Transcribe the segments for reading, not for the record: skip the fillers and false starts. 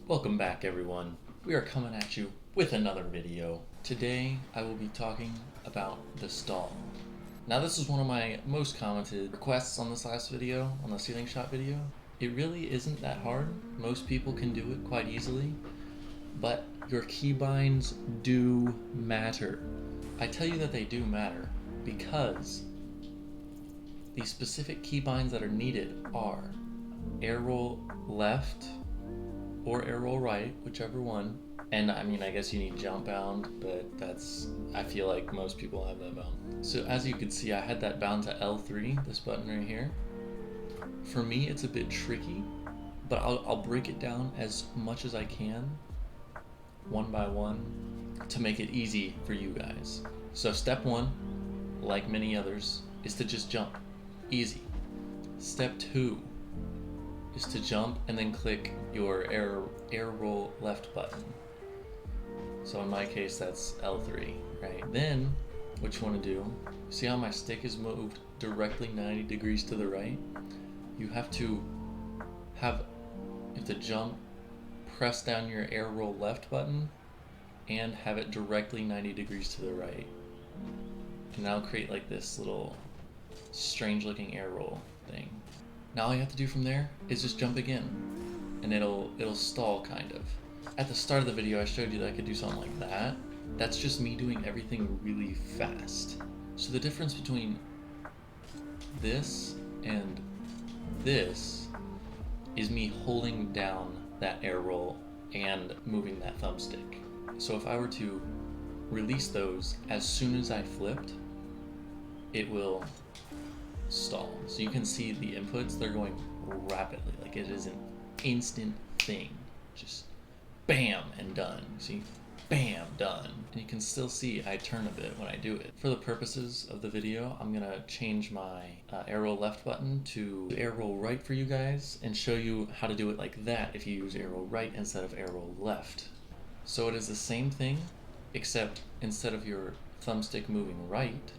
Welcome back, everyone. We are coming at you with another video. Today I will be talking about the stall. Now this is one of my most commented requests on this last video, on the ceiling shot video. It really isn't that hard. Most people can do it quite easily, but your keybinds do matter. I tell you that they do matter because the specific keybinds that are needed are air roll left or air roll right, whichever one. And I mean, I guess you need jump bound, but I feel like most people have that bound. So as you can see, I had that bound to L3, this button right here. For me, it's a bit tricky, but I'll break it down as much as I can, one by one, to make it easy for you guys. So step one, like many others, is to just jump. Easy. Step two is to jump and then click your air roll left button. So in my case, that's L3, right? Then what you want to do, see how my stick is moved directly 90 degrees to the right? You have to jump, press down your air roll left button, and have it directly 90 degrees to the right. And that'll create like this little strange looking air roll thing. Now all you have to do from there is just jump again, and it'll stall kind of. At the start of the video I showed you that I could do something like that. That's just me doing everything really fast. So the difference between this and this is me holding down that air roll and moving that thumbstick. So if I were to release those as soon as I flipped, it will stall. So you can see the inputs, they're going rapidly, like it is an instant thing. Just bam and done. See, bam, done. And you can still see I turn a bit when I do it. For the purposes of the video, I'm gonna change my air roll left button to air roll right for you guys and show you how to do it like that if you use air roll right instead of air roll left. So it is the same thing, except instead of your thumbstick moving right,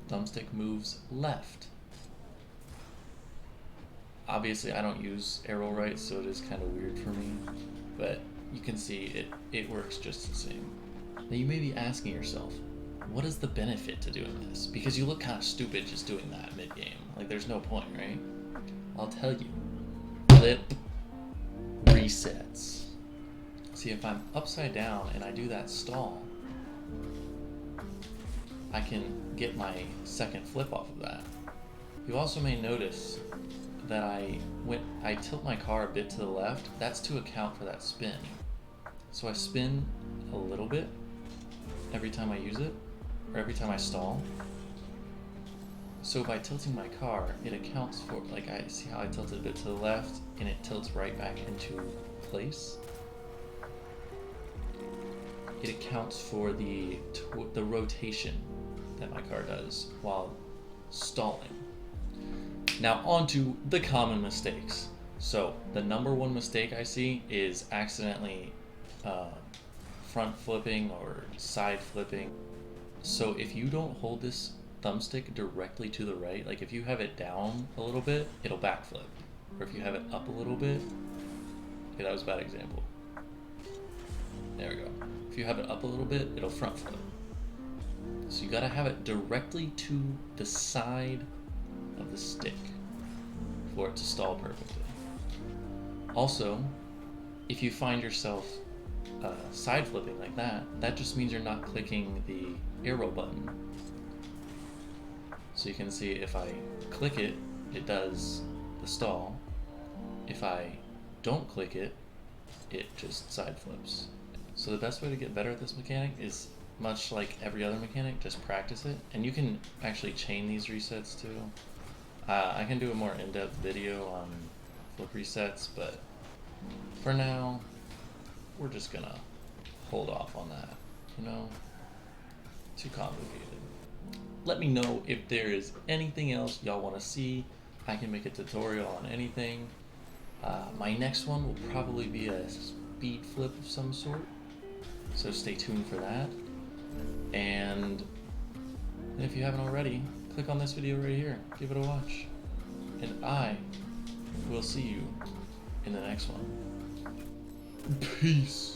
thumbstick moves left. Obviously I don't use air roll right, so it is kind of weird for me, but you can see it works just the same. Now you may be asking yourself, what is the benefit to doing this? Because you look kind of stupid just doing that mid-game. Like there's no point, right? I'll tell you. Flip resets. See, if I'm upside down and I do that stall, I can get my second flip off of that. You also may notice that I tilt my car a bit to the left. That's to account for that spin. So I spin a little bit every time I use it, or every time I stall. So by tilting my car, it accounts for, like, I see how I tilted a bit to the left and it tilts right back into place. It accounts for the rotation that my car does while stalling. Now on to the common mistakes. So the number one mistake I see is accidentally front flipping or side flipping. So if you don't hold this thumbstick directly to the right, like if you have it down a little bit, it'll backflip. Or if you have it up a little bit, okay, that was a bad example. There we go. If you have it up a little bit, it'll front flip. So you gotta have it directly to the side of the stick for it to stall perfectly. Also, if you find yourself side flipping like that, that just means you're not clicking the air roll button. So you can see if I click it, it does the stall. If I don't click it, it just side flips. So the best way to get better at this mechanic is, much like every other mechanic, just practice it. And you can actually chain these resets too. I can do a more in-depth video on flip resets, but for now, we're just gonna hold off on that, you know? Too complicated. Let me know if there is anything else y'all wanna see. I can make a tutorial on anything. My next one will probably be a speed flip of some sort, so stay tuned for that. And if you haven't already, click on this video right here, give it a watch, and I will see you in the next one. Peace.